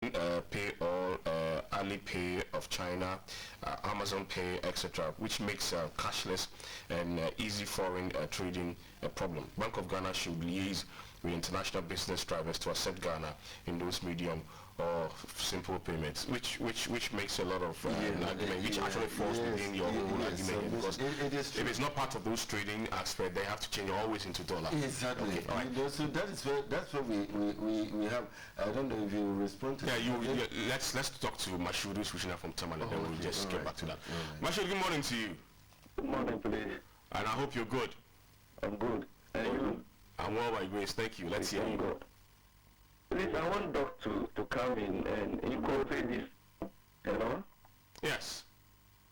Pay or Alipay of China, Amazon Pay, etc., which makes cashless and easy foreign trading a problem. Bank of Ghana should liaise with international business drivers to accept Ghana in those medium or simple payments, which makes a lot of argument, which actually falls within your whole argument, because if it's not part of those trading aspect, they have to change always into dollar. Exactly. Okay, right. So that's where we have. I don't know if you respond to. Yeah, let's talk to Mashudu switching up from Tamale, and then we'll just get back to that. Mashudu, good morning to you. Good morning, please. And I hope you're good. I'm good. And you? I'm well by grace. Thank you. Let's hear you. Good. Please, I want Doc to come in and incorporate this. Hello? Yes.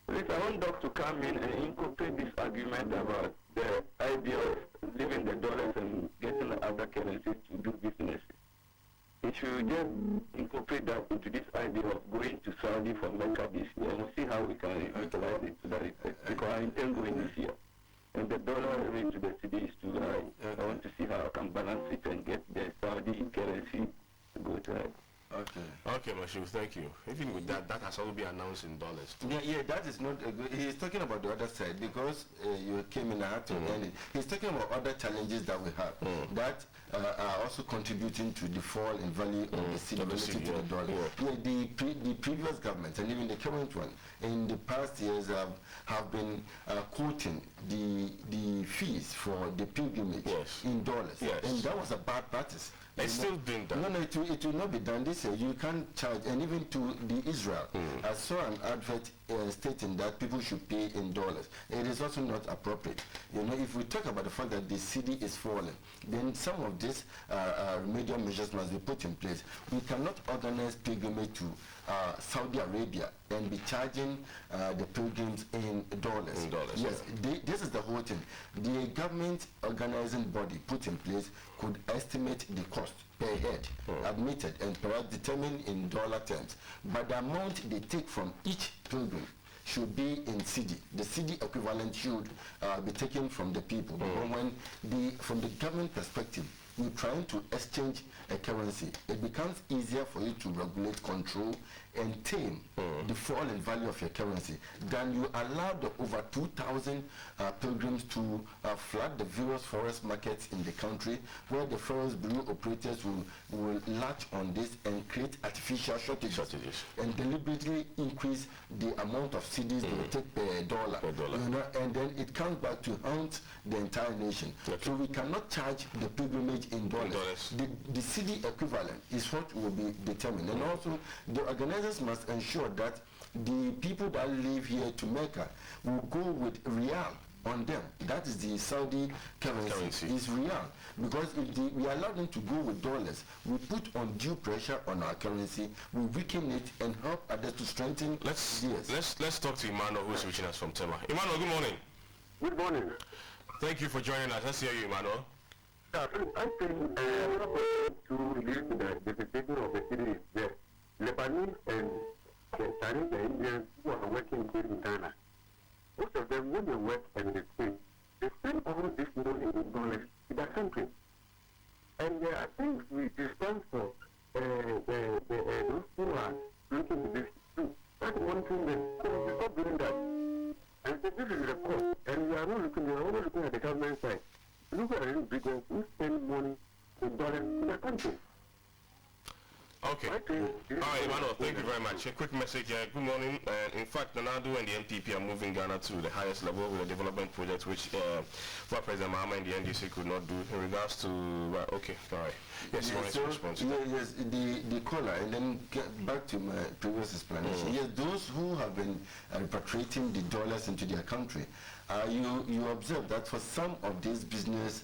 Please, I want Doc to come in and incorporate this argument about the idea of leaving the dollars and getting other currencies to do business. He should just incorporate that into this idea of going to Saudi for Mecca this year and see how we can utilize it to that effect. Because I intend going this year. And the dollar rate to the city is too high. I want to see how I can balance it and get the Saudi currency to go to it. Okay, Mashu, thank you. Even with that has already been announced in dollars too. Yeah, that is not a good. He's talking about the other side, because you came in and end it. He's talking about other challenges that we have that are also contributing to the fall in value of the cedi relative to the dollar. The previous government and even the current one in the past years have been quoting the fees for the pilgrimage in dollars, and that was a bad practice. It's still being done. No, it will not be done. This year you can't charge, and even to the Israel, I saw an advert stating that people should pay in dollars. It is also not appropriate. You know, if we talk about the fact that the cedi is falling, then some of these remedial measures must be put in place. We cannot organize pilgrimage to Saudi Arabia and be charging the pilgrims in dollars. Yes, this is the whole thing. The government organizing body put in place could estimate the cost per head, admitted, and perhaps determined in dollar terms. But the amount they take from each pilgrim should be in cedi. The cedi equivalent should be taken from the people. But from the government perspective, we're trying to exchange a currency, it becomes easier for you to regulate, control, and tame the fall in value of your currency than you allow the over 2,000 pilgrims to flood the various forest markets in the country, where the forest bureau operators will latch on this and create artificial shortages and deliberately increase the amount of cedis they will take per dollar. You know, and then it comes back to haunt the entire nation. So we cannot charge the pilgrimage in dollars. The cedi equivalent is what will be determined. And also the organizers must ensure that the people that live here to Mecca will go with Riyal on them. That is the Saudi currency. Is Riyal. Because if we allow them to go with dollars, we put undue pressure on our currency, we weaken it and help others to strengthen. Let's talk to Emmanuel, who is reaching us from Tema. Emmanuel, good morning. Good morning. Thank you for joining us. Let's hear you, Emmanuel. I think to release the depreciation of the city is the Lebanese and the Chinese and Indians who are working here in Ghana. Most of them, when they work and they spend all this money in dollars in their country. And I think we stand for those who are looking at this too. That's one thing that we stop doing that. And so this is the cost. And we are only looking at the government side. Look at the big ones who spend money in dollars in their country. Okay. All right, Emmanuel, thank you very much. A quick message here. Good morning. In fact, Nanado and the NPP are moving Ghana to the highest level with a development project which for President Mahama and the NDC could not do in regards to... okay, all right. Yes, yes, the caller, and then get back to my previous explanation. Yes, those who have been repatriating the dollars into their country, you observe that for some of these business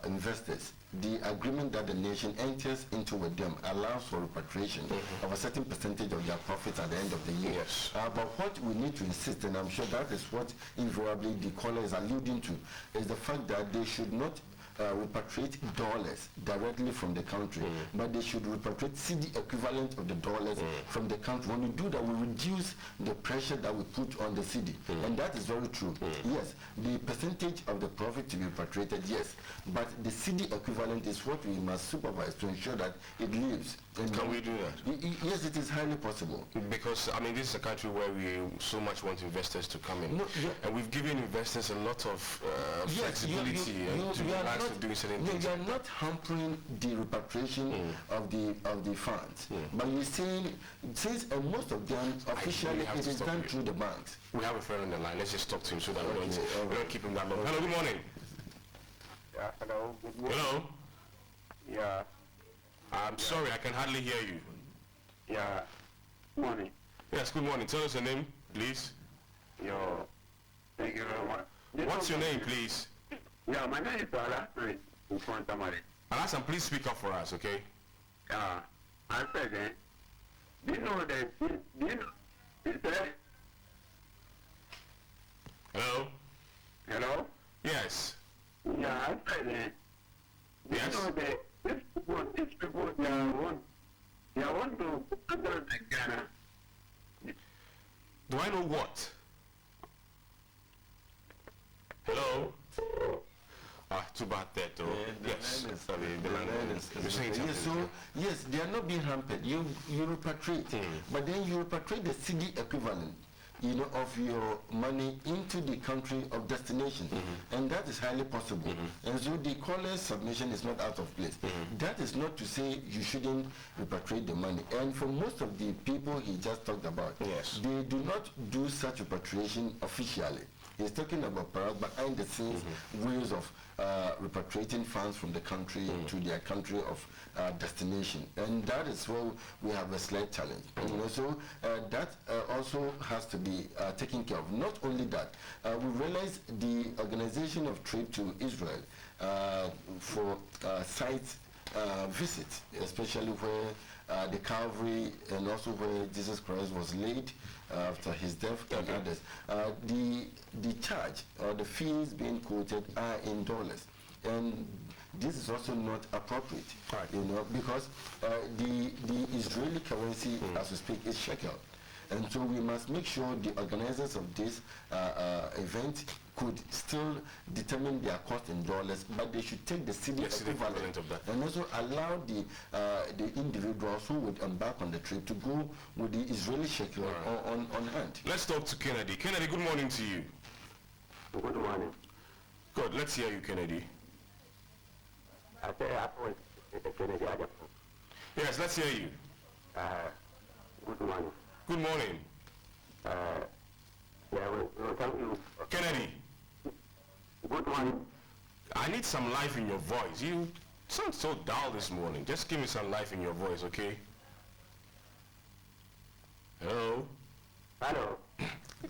investors, the agreement that the nation enters into with them allows for repatriation of a certain percentage of their profits at the end of the year. But what we need to insist, and I'm sure that is what invariably the caller is alluding to, is the fact that they should not repatriate dollars directly from the country, but they should repatriate cedi equivalent of the dollars from the country. When we do that, we reduce the pressure that we put on the cedi, and that is very true. Yes, the percentage of the profit to be repatriated, yes, but the cedi equivalent is what we must supervise to ensure that it lives And Can we do that? Yes, it is highly possible. Because, I mean, this is a country where we so much want investors to come in. No, and we've given investors a lot of flexibility to relax to doing certain things. You are not hampering the repatriation of the funds. But you're saying, since most of them officially it is done through the banks. We have a friend on the line. Let's just talk to him so that we don't keep him that long. Hello, good morning. Yeah, hello. Good morning. Hello. Yeah. I'm sorry, I can hardly hear you. Yeah. Morning. Yes, good morning. Tell us your name, please. Yo. Thank you very much. What's your name, please? Yeah, my name is Ala. In front of Alasan, please speak up for us, okay? Yeah. I'm President. Do you know that? Do you know? Is that? Hello? Hello? Yes. Yeah, I'm President. Do Yes. you know that these people, they want to enter the Ghana. Do I know what? Hello? Too bad that though. Yes. Yes, they are not being hampered. You repatriate, but then you repatriate the CD equivalent, of your money into the country of destination, and that is highly possible. And so the caller's submission is not out of place. That is not to say you shouldn't repatriate the money. And for most of the people he just talked about, they do not do such repatriation officially. He's talking about perhaps behind the scenes ways of repatriating funds from the country to their country of destination, and that is where we have a slight challenge. So that also has to be taken care of. Not only that, we realize the Organization of Trade to Israel for site visits, especially where the Calvary and also where Jesus Christ was laid after his death and others. The charge or the fees being quoted are in dollars, and this is also not appropriate, because the Israeli currency, as we speak, is shekel, and so we must make sure the organizers of this event could still determine their cost in dollars, but they should take the city equivalent of that, and also allow the individuals who would embark on the trip to go with the Israeli shekel on hand. Let's talk to Kennedy. Kennedy, good morning to you. Good morning. Good. Let's hear you, Kennedy. I say I was Kennedy. Yes, let's hear you. Good morning. Good morning. Thank you. Kennedy. Good morning. I need some life in your voice. You sound so dull this morning. Just give me some life in your voice, okay? Hello? Hello.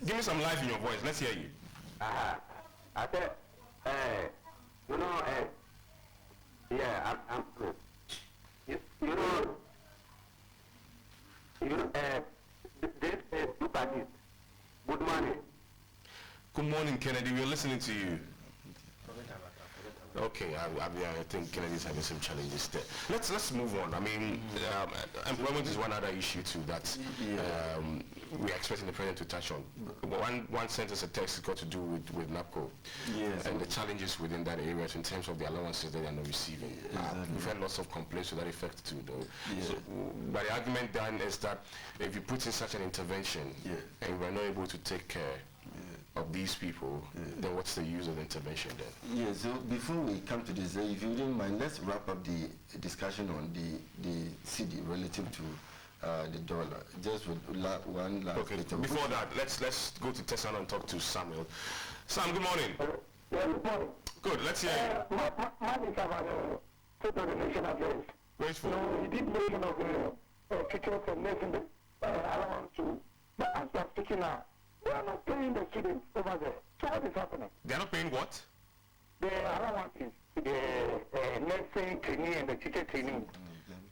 Give me some life in your voice. Let's hear you. I said, yeah, I'm this two parties. Good morning. Good morning, Kennedy. We're listening to you. Okay, I think Kennedy's having some challenges there. Let's move on. I mean, employment is one other issue too that we're expecting the president to touch on. One sentence of text has got to do with NAPCO and the challenges within that area in terms of the allowances that they are not receiving. We've had lots of complaints to that effect too, though. So, but the argument then is that if you put in such an intervention and we're not able to take care of these people, then what's the use of the intervention then? Yeah, so before we come to this, if you wouldn't mind, let's wrap up the discussion on the CD relative to the dollar. Just with one last bit of... Before that, let's go to Tessan and talk to Samuel. Sam, good morning. Yeah, good morning. Good, let's hear you. Mine is about State of the Nation address. Grateful. He did mention of the teachers and making the allowance to, but as we are speaking now, they are not paying the students over there. So what is happening? They are not paying what? The allowances, the nursing training and the teacher training.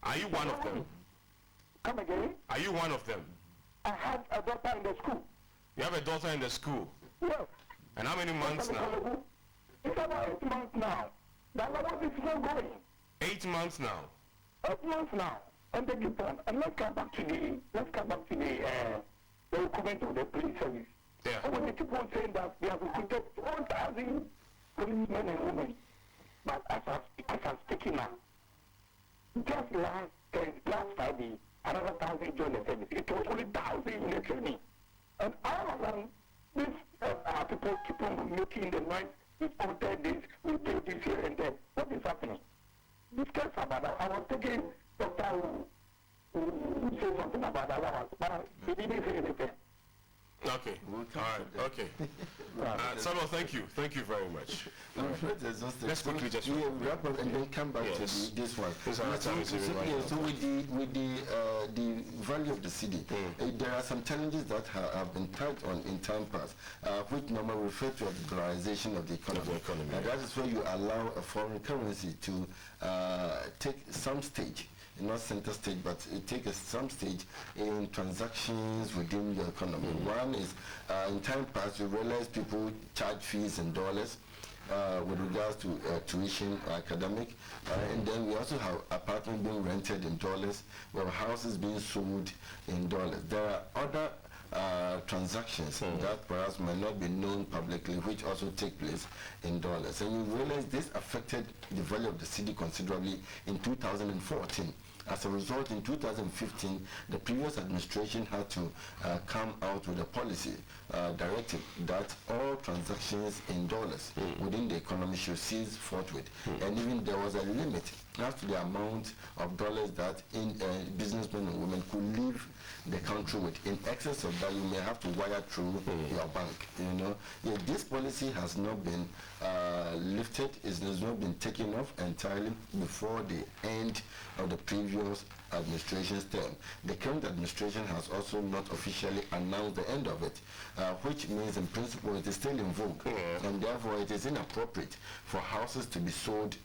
Are you one of them? Come again? Are you one of them? I have a daughter in the school. You have a daughter in the school? Yes. And how many months now? It's about 8 months now. The allowance is not going. 8 months now? 8 months now. And they keep on. And let's come back to the recruitment of the police service. Yeah. And when they keep on saying that they have recruited 1,000 policemen and women, but as I'm speaking now, Just last Friday, another 1,000 joined the service. It was only 1,000 in the training. And all of them, these people keep on making the noise. We ordered this, we do this here and there. What is happening? This case about that. I was thinking Dr. who said something about allowance, but he didn't say anything. Okay. All right. Okay. Samuel, thank you. Thank you very much. Let's quickly just wrap up and then come back to this one. So with the value of the cedi, there are some challenges that have been touched on in time past, which normally refer to as the dollarization of the economy. That is where you allow a foreign currency to take some stage, not center stage, but it takes some stage in transactions within your economy. One is, in time past, you realize people charge fees in dollars with regards to tuition or academic, and then we also have apartments being rented in dollars, we have houses being sold in dollars. There are other transactions that perhaps might not be known publicly, which also take place in dollars. And you realize this affected the value of the cedi considerably in 2014. As a result, in 2015, the previous administration had to come out with a policy directive that all transactions in dollars within the economy should cease forthwith. And even there was a limit as to the amount of dollars that businessmen and women could leave the country with. In excess of that, you may have to wire through your bank. This policy has not been lifted. It has not been taken off entirely before the end of the previous administration's term. The current administration has also not officially announced the end of it, which means in principle it is still in vogue, and therefore it is inappropriate for houses to be sold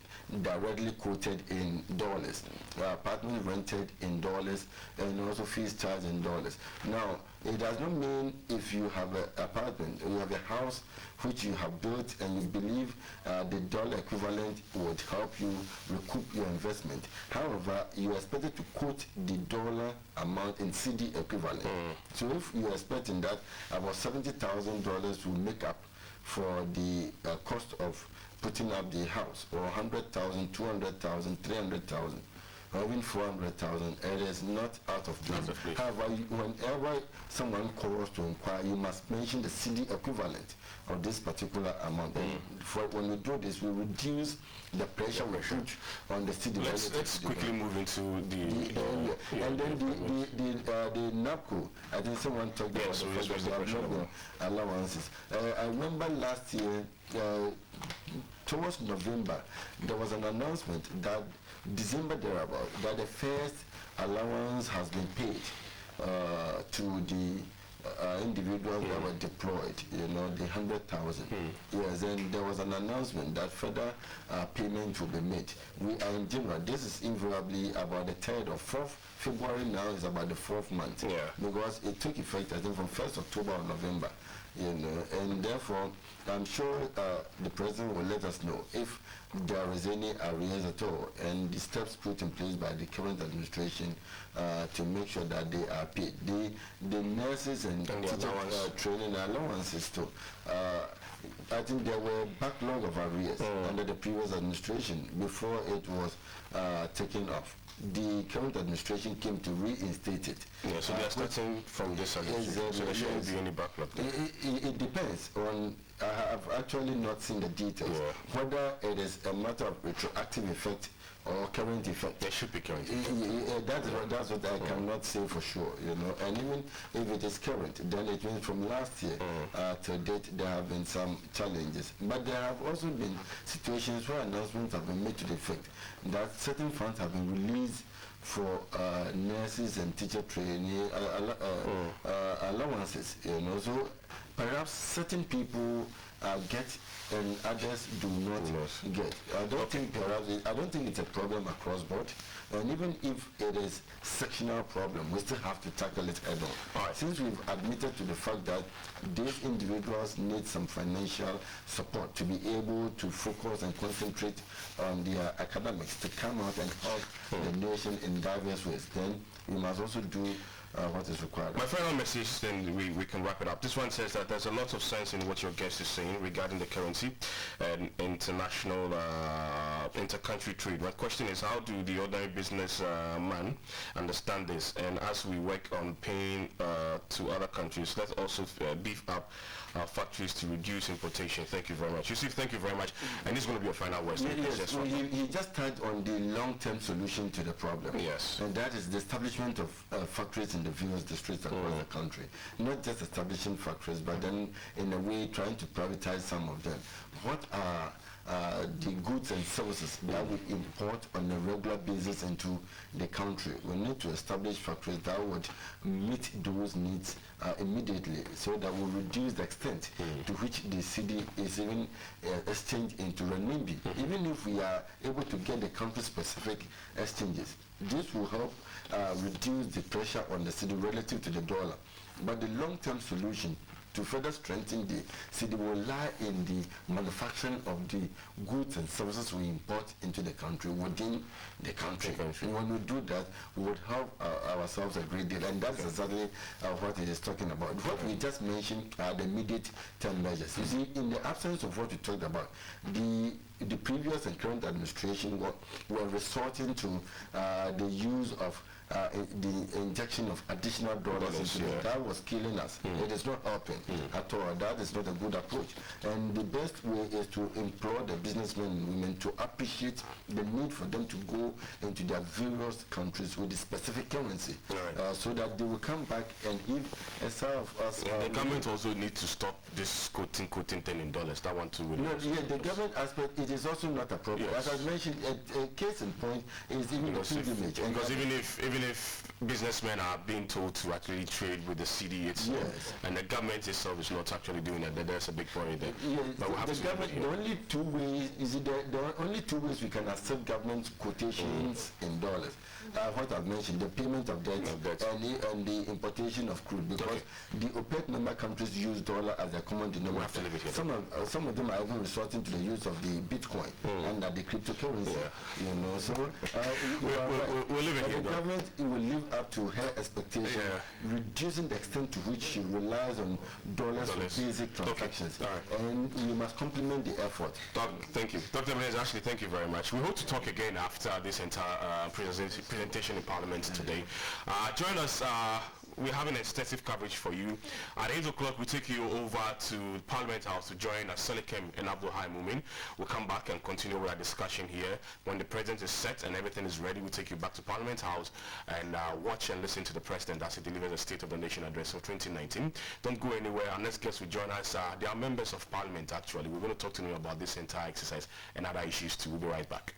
directly quoted in dollars, apartments rented in dollars, and also fees charged in dollars. Now, it does not mean if you have an apartment, you have a house which you have built and you believe the dollar equivalent would help you recoup your investment. However, you are expected to quote the dollar amount in cedi equivalent. So if you are expecting that about $70,000 will make up for the cost of putting up the house, or 100,000, 200,000, 300,000, or even 400,000, it is not out of place. However, whenever someone calls to inquire, you must mention the cedi equivalent of this particular amount. When we do this, we reduce the pressure we put on the cedi. Let's quickly move into and then the NAPCO. I think someone talked about the allowances. I remember last year, towards November, there was an announcement that December thereabout, that the first allowance has been paid to the individuals that were deployed, the 100,000. Yes, and there was an announcement that further payment will be made. We are in general, this is invariably about the 3rd or 4th February. Now is about the 4th month, because it took effect, I think, from 1st October or November. And therefore, I'm sure the president will let us know if there is any arrears at all, and the steps put in place by the current administration to make sure that they are paid. The nurses and teacher training allowances too. I think there were backlog of arrears under the previous administration before it was taken off. The current administration came to reinstate it. So they are starting from this administration, so there shouldn't be any backlog. It depends on, I have actually not seen the details, whether it is a matter of retroactive effect or current effect. There should be current effect. That's what I cannot say for sure, and even if it is current, then it means from last year to date there have been some challenges. But there have also been situations where announcements have been made to the effect that certain funds have been released for nurses and teacher training allowances, so perhaps certain people get and others do not get. I don't think it's a problem across board, and even if it is sectional problem, we still have to tackle it head on. Since we've admitted to the fact that these individuals need some financial support to be able to focus and concentrate on their academics, to come out and help the nation in diverse ways, then we must also do what is required. My final message, then we can wrap it up. This one says that there's a lot of sense in what your guest is saying regarding the currency and international inter-country trade. My question is, how do the ordinary business man understand this? And as we work on paying to other countries, let's also beef up our factories to reduce importation. Thank you very much. Yusuf, thank you very much. And this is going to be a final word. Yes, well, he just touched on the long-term solution to the problem. Yes. And that is the establishment of factories in the various districts across the country. Not just establishing factories, but then in a way trying to privatize some of them. What are the goods and services that we import on a regular basis into the country? We need to establish factories that would meet those needs immediately, so that will reduce the extent to which the cedi is even exchanged into renminbi. Even if we are able to get the country-specific exchanges, this will help reduce the pressure on the cedi relative to the dollar. But the long-term solution to further strengthen the cedi will lie in the manufacturing of the goods and services we import into the country within the country. And when we do that, we would help ourselves a great deal. And that's exactly what he is talking about. What we just mentioned are the immediate term measures. You see, in the absence of what we talked about, the previous and current administration were resorting to the use of the injection of additional dollars into it. That was killing us. It is not helping at all. That is not a good approach. And the best way is to implore the businessmen and women to appreciate the need for them to go into their various countries with the specific currency, so that they will come back and if a set of us... the government also needs to stop this quoting thing in dollars. That one too. The government aspect, it is also not appropriate. As I mentioned, a case in point is even the pilgrimage. Because even if businessmen are being told to actually trade with the cedi itself, and the government itself is not actually doing it, then there's a big worry there. The only two ways we can accept government quotations in dollars. What I've mentioned, the payment of debt and the importation of crude, because the OPEC member countries use dollar as a common denominator. Some of them are even resorting to the use of the Bitcoin and the cryptocurrency. So we'll leave it here. The government will live up to her expectation, reducing the extent to which she relies on dollars for basic transactions. And we must complement the effort. Thank you. Dr. Ebenezer, actually, thank you very much. We hope to talk again after this entire presentation in Parliament today. Join us. We're having extensive coverage for you. At 8 o'clock, we take you over to Parliament House to join Selikem and Abdul Hai Mumin. We'll come back and continue with our discussion here. When the president is set and everything is ready, we'll take you back to Parliament House and watch and listen to the president as he delivers the State of the Nation address of 2019. Don't go anywhere. Our next guest will join us. They are members of Parliament, actually. We're going to talk to them about this entire exercise and other issues too. We'll be right back.